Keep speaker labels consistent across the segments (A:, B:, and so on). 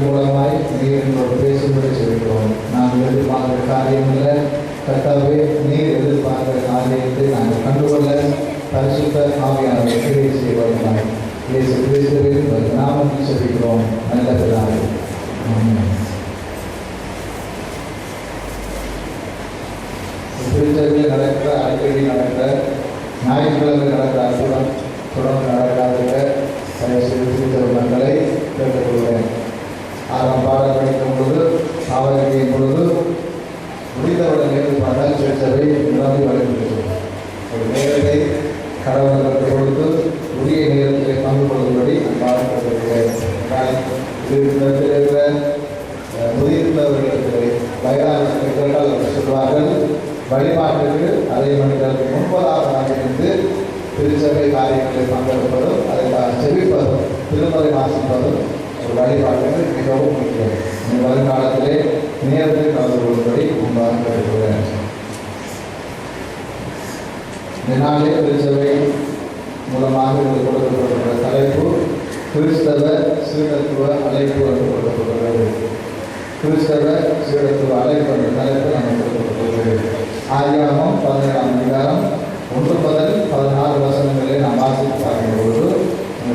A: மூலமாய் நீர் பேசும்படி சொல்கிறோம். நாங்கள் எதிர்பார்க்கிற காரியம் இல்லை கர்த்தாவே, நீர் எதிர்பார்க்கிற காரியத்தை நாங்கள் கண்டுகொள்ள பரிசுத்த ஆவியானவரை கிரியை செய்வார்கள். இயேசு கிறிஸ்துவின் நாமத்தில் சொல்கிறோம் நல்ல பிதாவே. திருச்சபையில் நடக்கிற அடிக்கடி நடக்கிற ஞாயிற்றுக்கிழமை நடக்கிற அற்புதம் தொடர்ந்து நடக்காத திருச்சபை மக்களை கேட்டுக்கொள்கிறேன். ஆறாம் பாடம் படிக்கும் பொழுது ஆவரிக்கையின் பொழுது முடிந்தவுடன் ஏற்பாடால் திருச்சபை நிரம்பி வழிபடுகிறது. ஒரு நேரத்தை கடவுளுக்கு கொடுத்து உரிய நேரத்தில் பங்கு கொள்ளும்படி பாடப்பட்டிருக்கிறேன். முதிர்ந்தவர்களுக்கு வயதான சொல்வார்கள், வழிபாட்டுக்கு அரை மணிகளுக்கு முன்பதாக இருந்து திருச்சபை காரியங்களில் பங்கெடுப்பதும் அதற்காக செவிப்பதும் திருமறை வாசிப்பதும் ஒரு வழிபாட்டுக்கு மிகவும் முக்கியம். இந்த வருங்காலத்திலே நேரத்தை கலந்து கொள்ளும்படி முன்பாக கேட்டுக்கொள்கிறேன். இந்த நாளே திருச்சபை மூலமாக கொடுக்கப்பட்டுள்ள தலைப்பு கிறிஸ்தவ சீடத்துவ அழைப்பு என்று கொடுக்கப்பட்டுள்ளது. கிறிஸ்தவ சீடத்துவ அழைப்பு என்ற தலைப்பு நமக்கு கொடுக்கப்பட்டுள்ளது. ஆதியாகமம் 17ஆம் அதிகாரம் 1 முதல் 16 வசனங்களை நாம் வாசித்து பார்க்கும்போது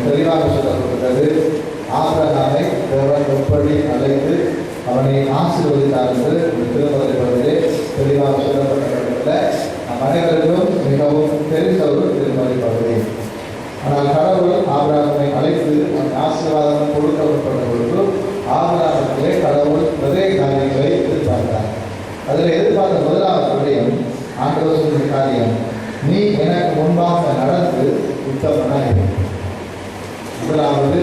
A: தெளிவாக சொல்லப்பட்டுள்ளது. ஆபிரகாமை தேவன் எப்படி அழைத்து அவனை ஆசீர்வதித்தார் என்று திருமறை பகுதியிலே தெளிவாக சொல்லப்பட்டுள்ள நம் அனைவருக்கும் மிகவும் தெரிந்த ஒரு திருமறை பகுதி. ஆனால் கடவுள் ஆபிரகாமை அழைத்து அந்த ஆசீர்வாதம் கொடுக்கப்பட்ட பொழுது ஆபிரகாமிலே கடவுள் நிறைய காரியங்களை எதிர்பார்த்தார். அதில் எதிர்பார்த்த முதலாவது விடயம் ஆண்டவர் சொல்லுகிற காரியம், நீ எனக்கு முன்பாக நடந்து உத்தமனாய். முதலாவது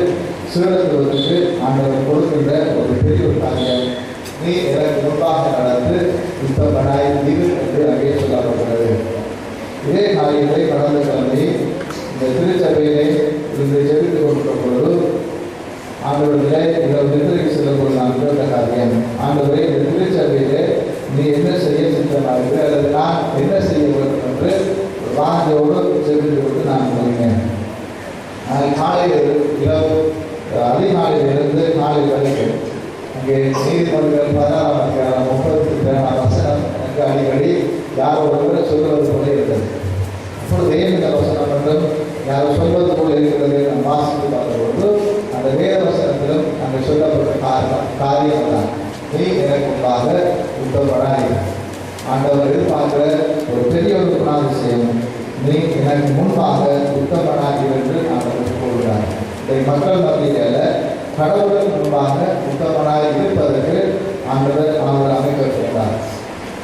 A: சீடத்துவத்துக்கு ஆண்டவர் கொடுக்கின்ற ஒரு பெரிய ஒரு காரியம், நீ எனக்கு முன்பாக நடந்து உத்தமனாய் இரு என்று அங்கே சொல்லப்பட்டுள்ளது. இதே காரியத்தை கடந்த கிழமை இந்த திருச்சபையிலே இருந்து ஜெபித்துக் கொண்டிருக்கிற பொழுது ஆண்டவர்களே இதில் நிர்ணயிக்கு செல்லும் பொழுது நான் கேட்ட காரியம், ஆண்டவரே இந்த திருச்சபையிலே நீ என்ன செய்ய சித்தமாக அல்லது நான் என்ன செய்ய வேண்டும் என்று வாஞ்சோடு ஜெபித்துக் கொண்டு நான் போகிறேன். காலையில் இரவு அதிகாலையிலிருந்து காலை வரைக்கும் அங்கே நீதிமன்றங்கள் 16ஆம் அதிகாரம் 32ஆம் வசனம் எனக்கு அடிக்கடி யாரோ ஒருவர் சொல்வது போல இருக்கிறது. அப்பொழுது ஏன் இந்த வசனம் என்றும் யாரோ சொல்வது போல இருக்கிறது நாம் வாசித்து பார்க்கும்போது அந்த வேத வசனத்திலும் அங்கே சொல்லப்பட்ட காரியம் தான், நீ எனக்கு முன்பாக உத்தமனாய். ஆண்டவர் எதிர்பார்க்கிற ஒரு பெரிய ஒரு குணாதிசயம், நீ எனக்கு முன்பாக உத்தமனாகி என்று ஆண்டவர் கூறுகிறார். இதை மக்கள் மத்தியில கடவுளுக்கு முன்பாக உத்தமனாய் இருப்பதற்கு ஆண்டவர் அமைக்கப்பட்டார்.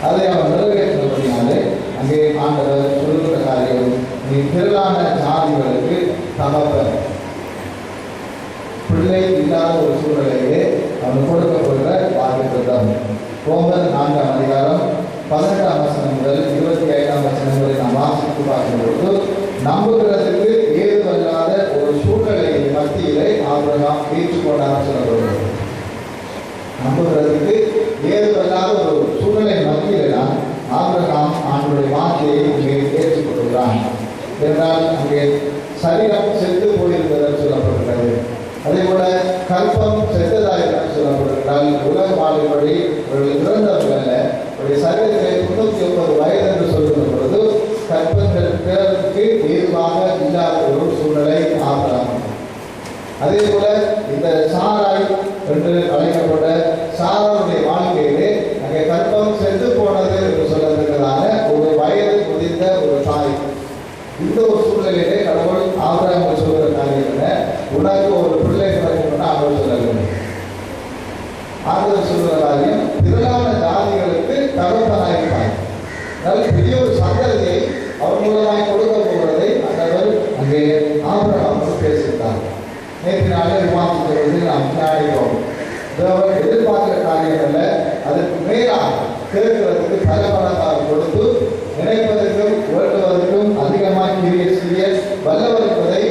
A: அதை அவர் நிறைவேற்றினபடினாலே அங்கே ஆண்டவர் சொல்லுகிற காரியம், நீ திரளான ஜாதிகளுக்கு தகப்பன். பிள்ளை இல்லாத ஒரு சூழ்நிலையிலே அவன் கொடுக்கப்படுகிற வாக்குத்தத்தம். ரோமர் 4ஆம் அதிகாரம் 18ஆம் வசனம் முதல் 25ஆம் வசனம் வரை நாம் வாசித்து பார்க்கும்போது நம்புகிறதுக்கு ஏதுவல்லாத ஒரு சூழ்நிலையின் மத்தியிலே ஆபிரகாம் ஏற்றுக்கொண்டார் சொல்லப்படுகிறது. நம்புகிறதுக்கு ஏதுவல்லாத ஒரு சூழ்நிலை மத்தியிலே தான் ஆபிரகாம் ஆண்டவருடைய வார்த்தையை அங்கே ஏற்றுக்கொள்கிறான். என்றால் அங்கே சரீரம் செத்து போயிருந்தது சொல்லப்படுகிறது. அதே போல கற்பம் செத்ததாக சொல்லப்படுகிறால் உலக வாழ்வுபடி அவர்கள் இறந்தவர்கள் அல்ல, அவருடைய சரீரத்திலே 99 வயது என்று சொல்லுகிற பொழுது கற்பங்களுக்கு ஏதுவாக இல்லாத ஒரு சூழ்நிலை ஆபிரகாம். அதே போல இந்த சாராய் என்று அழைக்கப்பட்ட சாராவுடைய வாழ்க்கையிலே அங்கே கற்பம் செத்து போனது என்று சொல்லப்படுகிறதான ஒரு வயது முதிர்ந்த ஒரு தாய். இந்த ஒரு சூழ்நிலையிலே கடவுள் ஆபிரகாம் சொல்கிற காரியம் என்ன, உனக்கு ஒரு பிள்ளை கிடைக்கும் அவர் சொல்லவில்லை. ஆண்டவர் சொல்கிற காரியம், திரளான ஜாதிகளுக்கு தகப்பனாயிருப்பார். நல்ல பெரிய ஒரு சந்ததியை அவர் மூலமாய் கொடுக்க போகிறதை ஆண்டவர் அங்கே ஆபிரகாம் பேசுகிறார். நேற்று நாளே விவாதிக்கிறது நாம் விளையாடுகிறோம். தேவன் எதிர்பார்க்கிற காரியம் அல்ல, அதற்கு மேலாக கேட்கிறதுக்கு பல கொடுத்து நினைப்பதற்கும் வேண்டுவதற்கும் அதிகமாக கிரியை செய்ய வல்லவர் என்பதை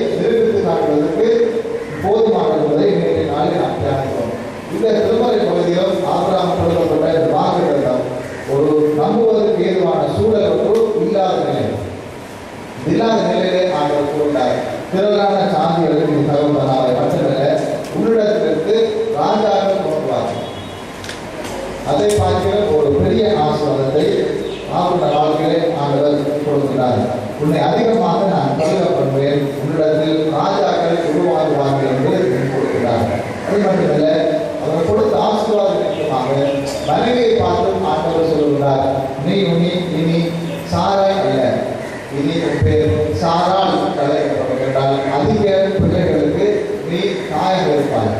A: இல்லாத நிலையிலே ஆண்டவர் கூறினார், திரளான சாந்திகளுக்கு நீ தகவலாக மட்டுமல்ல, உன்னிடத்திலிருந்து ராஜாக்கள் தோன்றுவார்கள். அதை பார்க்கிற ஒரு பெரிய ஆசீர்வாதத்தை ஆகுன வாழ்க்கையிலே ஆண்டவர் கொடுக்கிறார். உன்னை அதிகமாக நான் பருக பண்ணுவேன், உன்னிடத்தில் ராஜாக்களை உருவாக்குவார்கள் என்று கொடுக்கிறார். அது மட்டுமல்ல, அவர் கொடுத்த ஆசீர்வாதம் நிமித்தமாக மனைவியை பார்த்தும் ஆண்டவர் சொல்லுகிறார், நீ இனி சாராய் அல்ல, இனி உன் பேர் சாரால் என்றால் அதிக பிள்ளைகளுக்கு நீ தாயாக இருப்பாய்.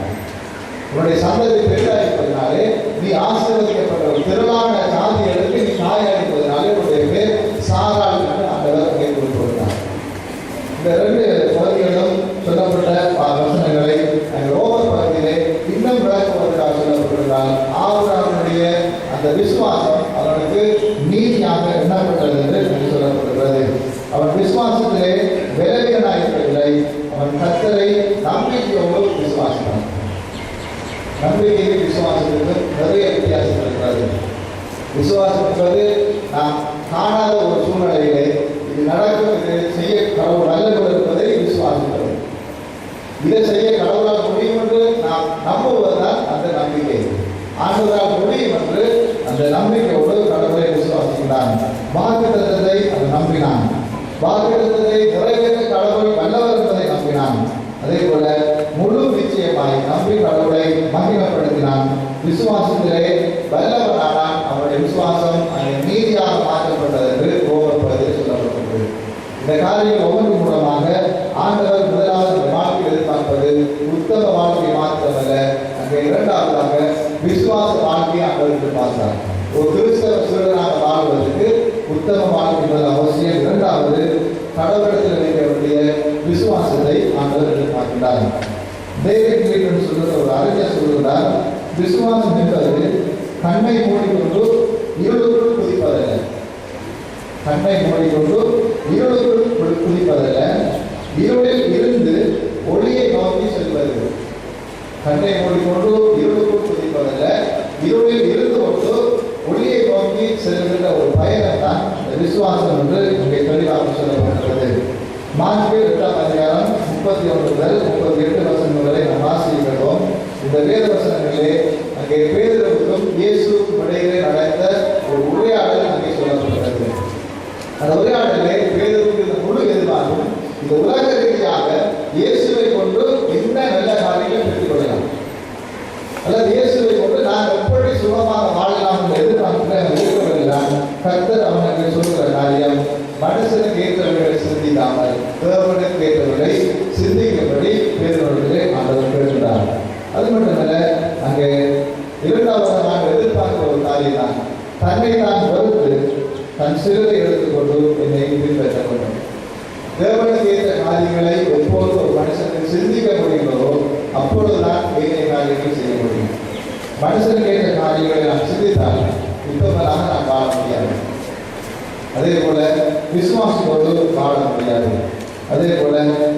A: உன்னுடைய சந்ததி பெரிதாயிருப்பதனாலே நீ ஆசீர்வதிக்கப்பட்ட ஒரு திரளான சாதிகளுக்கு நீ தாயாயிருப்பதனாலே உன்னுடைய பேர் சாரால் என்று ஆண்டவர் கேட்டுக் கொடுத்தார். இந்த 2 பகுதிகளும் சொல்லப்பட்ட வசனங்களை ரோமர் பகுதியிலே இன்னும் விளக்குவதற்காக சொல்லப்பட்டிருந்தால், ஆபிரகாமுடைய அந்த விசுவாசம் அவனுக்கு நீதியாக எண்ணப்பட்டது என்று சொல்லப்படுகிறது. அவன் விசுவாசத்திலே விலகினாயிருக்கவில்லை, அவன் கர்த்தரை நம்பிக்கையோடு விசுவாசித்தான். நம்பிக்கைக்கு விசுவாசத்திற்கு நிறைய வித்தியாசம் இருக்கிறது. விசுவாசம் என்பது நாம் காணாத ஒரு சூழ்நிலையிலே இது நடக்கும், இதை செய்ய கடவுள் நல்லது இருப்பதை விசுவாசிக்கிறோம். இதை செய்ய கடவுளால் முடியும் என்று நாம் நம்புவதுதான் அந்த நம்பிக்கை. ஆண்டவரால் முடியும் என்று அந்த நம்பிக்கையோடு கடவுளை விசுவாசிக்கிறான். வாக்குத்தத்தத்தை அவன் நம்பினான். வாக்குத்தத்தத்தை நிறைவேற்ற கடவுள் வல்லவர் என்பதை நம்பினான். அதே போல முழு நிச்சயமாய் நம்பி கடவுளை மகிமைப்படுத்தினான். விசுவாசத்திலே வல்லவனானான். அவருடைய விசுவாசம் நீதியாக மாற்றப்பட்டது என்று ரோமர் பகுதியில் சொல்லப்பட்டது. இந்த காரியம் ஒவ்வொரு மூலமாக ஆண்டவர் முதலாவது வாழ்க்கை எதிர்பார்ப்பது உத்தம வாழ்க்கை மாத்திரமல்ல, அங்கே இரண்டாவதாக விசுவாச வாழ்க்கையை ஆண்டவர் எதிர்பார்த்தார். ஒரு கிறிஸ்தவ சூழலாக வாழ்வதற்கு உத்தம வாழ்க்கை என்பது அவசியம். இரண்டாவது, கடவுளிடத்தில் வைக்க வேண்டிய விசுவாசத்தை ஆண்டவர் எதிர்பார்க்கிறார். டேவிட் மீட்டன் சொல்லுகிற ஒரு அறிஞர் சொல்லுகிறார், விசுவாசம் என்பது கண்ணை மூடிக்கொண்டு இருளுக்குள் குதிப்பதல்ல. கண்ணை மூடிக்கொண்டு இருளுக்குள் குதிப்பதல்ல, இருளில் இருந்து ஒளியை நோக்கி செல்வது. கண்ணை மூடிக்கொண்டு இருளுக்குள் குதிப்பதல்ல, இருளில் இருந்து கொண்டு ஒளியை நோக்கி செல்கின்ற ஒரு பயணம் தான் விசுவாசம் என்று இங்கே தெளிவாக சொல்லப்பட்டுள்ளது. மார்க்கு 8ஆம் அதிகாரம் 31 முதல் 38 வசனங்கள் வரை நாம் வாசிக்கிறோம். இந்த வேத வசனங்களிலே அங்கே பேதுருவுக்கும் இயேசுவுக்கும் இடையிலே நடந்த ஒரு உரையாடல் அங்கே சொல்லப்பட்டது. அந்த உரையாடலே பேதுருக்கு இந்த முழு எதிர்பார்ப்பும் இந்த உலக ரீதியாக இயேசுவை கொண்டு என்ன நல்ல காரியங்களை பெற்றுக் கொள்ளலாம், அல்லது இயேசுவை கொண்டு நான் எப்படி சுகமாக வாழலாம் என்ற எதிர்பார்ப்பு இருக்கவில்லை. கர்த்தர் அவனுக்கு சொல்லுகிற காரியம், மனுஷனுக்கு ஏற்றவர்களை சிந்திக்காமல் தேவனுக்கு ஏற்றவர்களை சிந்திக்கும்படி பேருவர்களே ஆண்டவர் கேட்கிறார். அது மட்டுமல்ல, அங்கே இரண்டாவது நாங்கள் எதிர்பார்க்கிற ஒரு காரியம் தான், தன்னை தான் வெறுத்து தன் சிறுவை எடுத்துக்கொண்டு என்னை பின்பற்ற வேண்டும். தேவனுக்கு ஏற்ற காரியங்களை எப்போது ஒரு மனுஷனுக்கு சிந்திக்க முடியுங்களோ அப்பொழுதுதான் ஏனைய காரியங்கள் செய்ய முடியும். மனுஷனுக்கு ஏற்ற காரியங்களை நாம் சிந்தித்தால் யுத்தங்களாக நாம் வாழ முடியாது. அதே போல விசுவாசத்தோடு வாழ முடியாது. அதே போல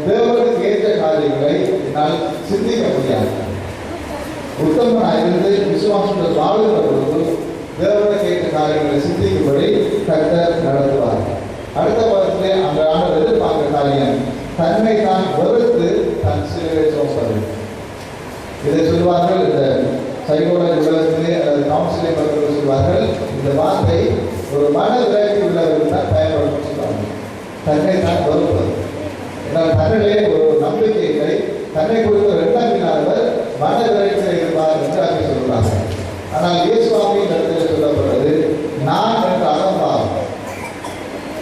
A: தேவனுக்கு ஏற்ற காரியங்களை என்னால் சிந்திக்க முடியாது. உத்தமனாக இருந்து விசுவாசத்தோடு வாழுகிற பொழுது தேவனுக்கு ஏற்ற காரியங்களை சிந்திக்கும்படி கர்த்தர் நடத்துவார். அடுத்த பக்கத்திலே அந்த ஆண்டவர் எதிர்பார்க்கிற காரியம், தன்னை தான் வெறுத்து தன் சிலுவை சுமப்பது. இதை சொல்வார்கள், இந்த சைக்கோலஜி உலகத்திலே அல்லது கவுன்சிலிங் பக்கத்தில் சொல்வார்கள், இந்த வார்த்தை ஒரு மன விரக்தி உள்ளவர்கள் தான் பயன்படுத்த சொல்வார்கள். தன்னை தான் வெறுப்பது என்றால் தன்னிலே ஒரு நம்பிக்கை இல்லை, தன்னை குறித்த எண்ணம் இல்லாதவர் மன விரக்தியில் இருப்பார் என்று அங்கே சொல்கிறார்கள். ஆனால் இயேசுவாமியின் இடத்தில் சொல்லப்படுறது, நான் என்ற அகம்பாவம்,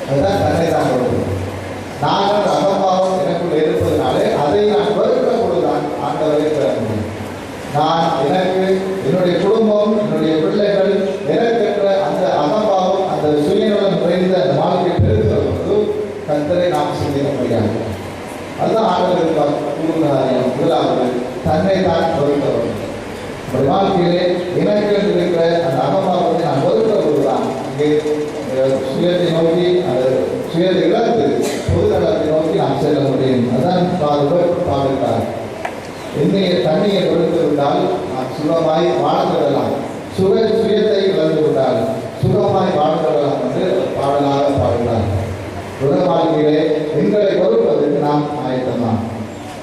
A: அதுதான் தன்னை தான் கொடுக்கும். நான் என்ற அகம்பாவம் எனக்குள்ள இருப்பதனாலே அதை நான் வெறுக்கிற பொழுதுதான் ஆண்டவரை பெற முடியும். நான் எனக்கு, என்னுடைய குடும்பம், என்னுடைய பிள்ளைகள் எனக்கென்ற அந்த அகம்பாவம், அந்த சுயநலம் நிறைந்த அந்த வாழ்க்கை பெருகிற பொழுது கர்த்தரை நாம் சிந்திக்க முடியாது. அதுதான் ஆண்டவர் கூறுகிறார்கள். முதலாவது, தன்னை தான் வெறுக்கிறவர். நம்முடைய வாழ்க்கையிலே எனக்கு இருக்கிற அந்த அகம்பாவத்தை நான் வெறுக்கிற பொழுதுதான் இங்கே சுயத்தை நோக்கி, அந்த சுயத்தை இழந்து பொதுநலத்தை நோக்கி நாம் செல்ல முடியும். அதுதான் பாடுகிறார். என்னைய தண்ணியை கொடுத்து விட்டால் நாம் சுகமாய் வாழ்ந்துவிடலாம், சுயத்தை இழந்து விட்டால் சுகமாய் வாழ்ந்துவிடலாம் என்று பாடலாக பாடுகிறார். உலக வாழ்க்கையிலே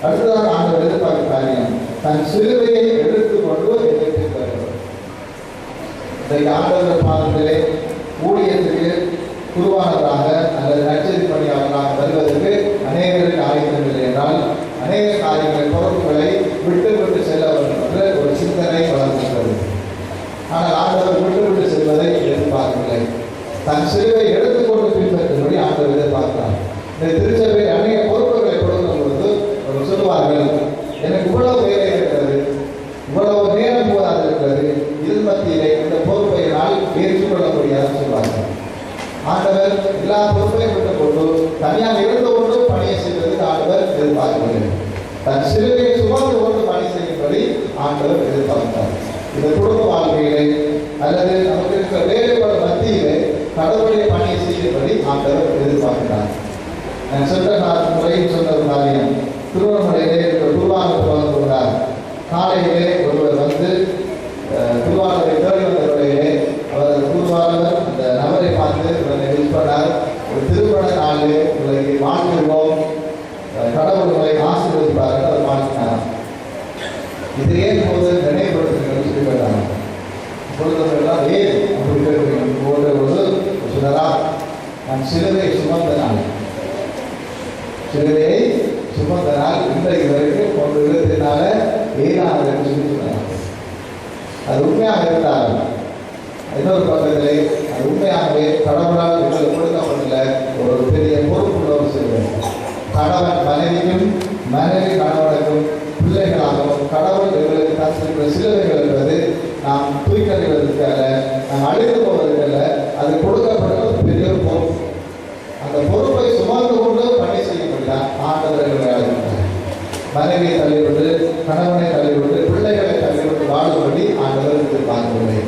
A: அடுத்ததாக ஆண்டவர் எதிர்பார்க்க காரியம் தன் சிலுவையை எடுத்துக்கொண்டு என்னை பின்பற்றுவார். இன்றைக்கு ஆண்டவர் பாதத்திலே ஊழியத்துக்கு குருவானவராக அல்லது நற்செய்தி பணியாளராக வருவதற்கு அநேகருக்கு ஆயுதம் இல்லை என்றால் அநேக காரியங்கள் பொறுப்புகளை விட்டு விட்டு செல்ல வேண்டும் என்ற ஒரு சிந்தனை வளர்ந்துள்ளது. ஆனால் ஆண்டவர் விட்டு விட்டு செல்வதை எதிர்பார்க்கவில்லை. தன் சிலுவை எடுத்துக்கொண்டு பின்பற்றும்படி ஆண்டவர் எதிர்பார்க்கிறார். இந்த திருச்சபையில் அநேக பொறுப்புகளை கொடுக்கும் பொழுது அவர் சொல்லுவார்கள், எனக்கு இவ்வளவு வேலை இருக்கிறது, இவ்வளவு நேரம் போதாக இருக்கிறது, இது மத்தியிலே இந்த பொறுப்பை நான் ஏற்றுக்கொள்ள முடியாதுன்னு சொல்வார்கள். ஆண்டவர் எல்லா பொறுப்பையும் விட்டுக் கொண்டு தனியாக இருந்து கொண்டு பணியை செய்வதற்கு ஆண்டவர் எதிர்பார்க்கவில்லை. தன் சிலுவையை சுமந்து கொண்டு பணி செய்யும்படி ஆண்டவர் எதிர்பார்த்தார். இந்த குடும்ப வாழ்க்கையிலே அல்லது நமக்கு இருக்கிற வேலைப்பாடு மத்தியிலே கடவுளுடைய பணியை செய்யும்படி ஆண்டவர் எதிர்பார்க்கிறார். நான் சொன்ன முறையில் சொன்ன ஒரு காரியம், திருவண்ணாமலையிலே குருவானவர் வந்து கொண்டார். காலையிலே ஒருவர் வந்து குருவானவரை தேடி வந்த வேளையிலே அவர் குருவானவர் அந்த நபரை பார்த்து இவரை ஹெல்ப் பண்ணார். ஒரு திருமண நாளிலே உங்களுக்கு வாழ்த்துவோம், கடவுள் உங்களை ஆசீர்வதிப்பார்கள் அவர் வாழ்த்தினார். இது ஏன் போது நினைவுபடுத்துங்கள் சொல்லி போயிட்டாங்க. பொழுதுலாம் ஏன் அப்படி கேட்கும்போது சொன்னதா, நான் சிலுவையை சுமந்த நாள், சிலுவையை சுமந்த நாள் இன்றைக்கு வரைக்கும் 1 7 சொல்லி சொன்னார். அது உண்மையாக இருந்தால் இன்னொரு பக்கத்திலே அது உண்மையாகவே கடவுளால் எங்களுக்கு கொடுக்கப்பட்டுள்ள ஒரு பெரிய பொறுப்புள்ள ஒரு சிலுவை. கணவன் மனைவிக்கும் மனைவி கணவனுக்கும் பிள்ளைகளாகவும் கடவுள் எங்களுக்கு தந்திருக்கிற சிலுவைகள் என்பது நாம் தூய்க்கறிவதற்கு அல்ல, நாம் அழிந்து போவதற்கு அல்ல, அது கொடுக்கப்பட்ட ஒரு பெரிய பொறுப்பு. அந்த பொறுப்பை சுமந்து கொண்டு பணி செய்யும்படிதான் ஆண்டவர் எங்களை அழைக்கிறார். மனைவியை தள்ளிவிட்டு கணவனை தள்ளிவிட்டு பிள்ளைகளை தள்ளிவிட்டு வாழும்படி ஆண்டவர் எதிர்பார்க்கவில்லை.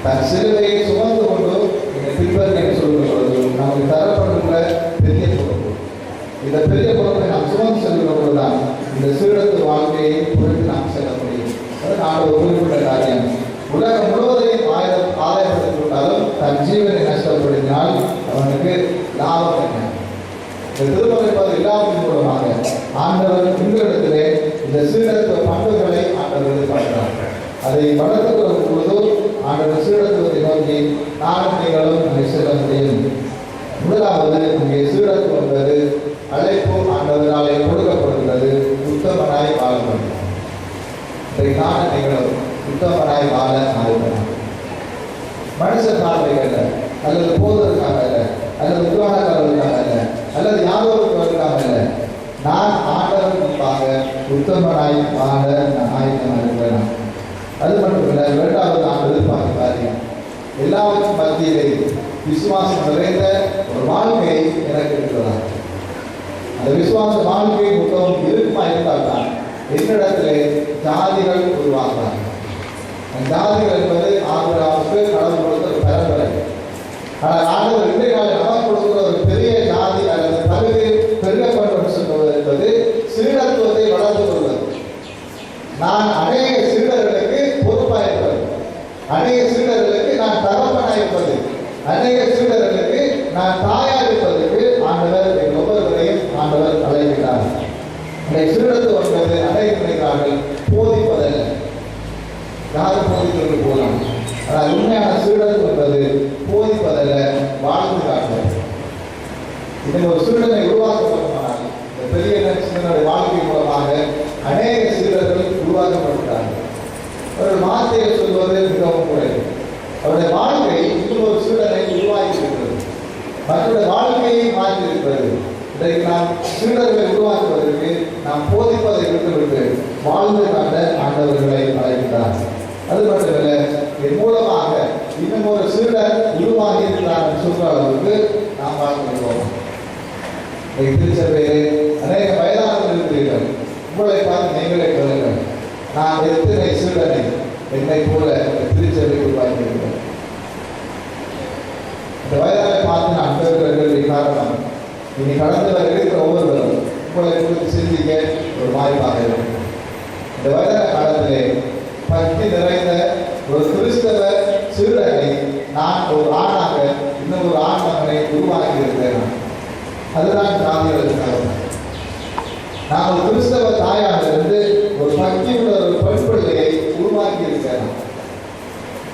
A: தன் சிலுவையை சுமந்து கொண்டு இந்த பின்பற்றி சொல்லும் பொழுது நமக்கு தரப்பட்டுள்ள பெரிய பொறுப்பு. இந்த பெரிய பொறுப்பை நாம் சுமந்து செல்கிற பொழுதுதான் இந்த சீடத்து வாழ்க்கையை பொறுத்து நாம் செல்ல முடியும். அது ஆண்டவர் குறிப்பிட்ட காரியம். உலகம் முழுவதையும் ஆதாயப்படுத்திக் கொண்டாலும் தன் ஜீவனை நஷ்டப்படுத்தினால் அவனுக்கு லாபம் என்ன? இந்த திருமணம் இல்லாமல் மூலமாக ஆண்டவர் உங்களிடத்திலே இந்த சீடத்துவ பண்புகளை ஆண்டவர் எதிர்பார்க்கிறார். அதை வளர்த்துக்கிற பொழுது ஆண்டவர் சீடத்துவத்தை நோக்கி நானும் நீங்களும் அங்கே செல்ல முடியும். முதலாவது அங்கே சீடத்துவம் என்பது அழைப்பு ஆண்டவராலே கொடுக்கப்படுகிறது. உத்தமனாய் வாழப்படும். இதை நானும் நீங்களும் உத்தமனாய் வாழ ஆரம்பிக்கலாம். மனுஷ பார்வைகள் அல்லது போதற்காக அல்ல, அல்லது உருவானக்காரர்களுக்காக அல்ல, அல்லது யாரோருக்காக அல்ல, நான் ஆண்டவர் முன்பாக உத்தமனாய் வாழ நான் ஆயத்தமாக இருக்கிறேன். அது மட்டுமில்லை, இரண்டாவது நாம் எதிர்பார்க்க காரியம், எல்லாருக்கும் மத்தியிலே விசுவாசம் நிறைந்த ஒரு வாழ்க்கை எனக்கு இருக்கிறதா? அந்த விசுவாச வாழ்க்கை புத்தகம் இருக்குமா இருந்தால் தான் என்னிடத்திலே ஜாதிகள் உருவாகிறார். ஜாதிகள் என்பது ஆபிரகாமுக்கு கடவுள் கொடுத்த ஒரு பரம்பரை. ஆனால் ஆண்டவர் இன்றைய காலம் நமக்கு கொடுக்கிற ஒரு பெரிய ஜாதி அல்லது பகுதி பெருகப்பட்டு சொல்வது என்பது சீடத்துவத்தை வளர்த்து கொள்வது. நான் அநேக சீடர்களுக்கு பொறுப்பாக இருப்பது, அநேக சீடர்களுக்கு நான் தகப்பனாக இருப்பது, அநேக சீடர்களுக்கு நான் தாயாக இருப்பதற்கு ஆண்டவர் எங்கள் ஒவ்வொருவரையும் ஆண்டவர் அழைக்கிறார். அந்த சீடத்துவம் என்பது அநேக நினைக்கிறார்கள் போதிப்பதல்ல, யாரும் போதிக்கிறது போகலாம். ஆனால் உண்மையான சீடத்துவம் என்பது போதிப்பதல்ல, வாழ்ந்து காட்டுவது. இதன் ஒரு சீடனை உருவாக்கப்படுமானால் இந்த பெரிய சீடனுடைய வாழ்க்கை மூலமாக அநேக சீடர்கள் உருவாக்கப்படுகிறார்கள். அவர்கள் வார்த்தையை சொல்வது மிகவும் குறைவு. அவருடைய வாழ்க்கை இன்னொரு சீடனை உருவாக்கி இருக்கிறது, மற்றொரு வாழ்க்கையை மாற்றி இருக்கிறது. இன்றைக்கு நாம் சீடர்களை உருவாக்குவதற்கு நாம் போதிப்பதை விட்டுவிட்டு வாழ்ந்து காட்ட ஆண்டவர்களை அழைக்கிறார். அது மட்டுமல்ல, இதன் மூலமாக இன்னும் ஒரு சீடர் உருவாகி இருக்கிறார் என்று சொல்ற அளவுக்கு நாம் பார்க்கிறோம். திருச்சபையிலே அநேக வயதானவர்கள் இருக்கிறீர்கள். உங்களை பார்த்து நீங்களே சொல்லுங்கள், நான் எத்தனை சீடனை என்னை போல திருச்சபை உருவாக்கியிருக்கிறேன். இந்த வயதானை பார்த்து நான் கேட்கிற காரணம், இனி கடந்து வர இருக்கிற ஒவ்வொருவரும் உங்களை குறித்து சிந்திக்க ஒரு வாய்ப்பாக இருக்கும். இந்த வயதான காலத்திலே பக்தி நிறைந்த ஒரு கிறிஸ்தவ சீடனை நான் ஒரு ஆணாக இன்னும் ஒரு ஆண் மகனை உருவாக்கி இருக்கிறேன். அதுதான் ஜாதிகளுக்கு காரணம். நாம் கிறிஸ்தவ தாயாக இருந்து ஒரு பக்தி உள்ள ஒரு பெண் பிள்ளையை உருவாக்கி இருக்கிறோம்.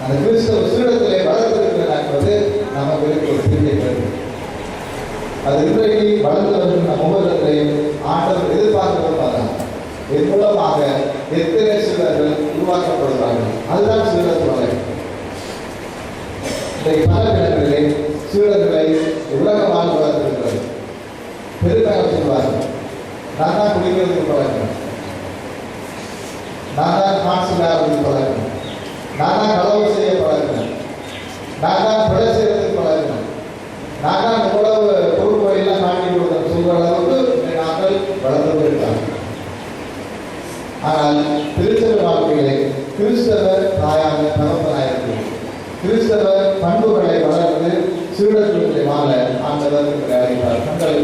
A: அந்த கிறிஸ்தவ சீடத்திலே வளர்த்திருக்கிறார் என்பது நமக்கு ஒரு பெரிய கருத்து. அது இன்றைக்கு வளர்ந்து வருகின்ற முகத்திலையும் ஆண்டவர் எதிர்பார்க்கிறோம். இதன் மூலமாக எத்தனை சீடர்கள் உருவாக்கப்படுவார்கள். அதுதான் சீடத்து வகை. இன்றைக்கு பல இடங்களிலே சீடர்களை உலக வாழ்வு வளர்த்திருக்கிறது. பெருமையாக சொல்வார்கள், நான் தான் குடிக்கிறதுக்கு பழக்கம், நான் தான் கான்சிலாருக்கு பழக்கம், நான் தான் களவு செய்ய பழக்கம், நான் தான் கொலை செய்யறதுக்கு பழக்கம், நான் தான் இவ்வளவு பொருட்களெல்லாம் காட்டி கொடுத்த சொல்ற அளவுக்கு நாங்கள் வளர்ந்து போயிருக்காங்க. ஆனால் திருச்சபை வாழ்க்கையிலே கிறிஸ்தவர் தாயாக தகப்பனாயிருக்கு. கிறிஸ்தவ பண்புகளை வளர்ந்து சீடர்களுடைய வாழ ஆண்டவர் அழைப்பார். கண்களை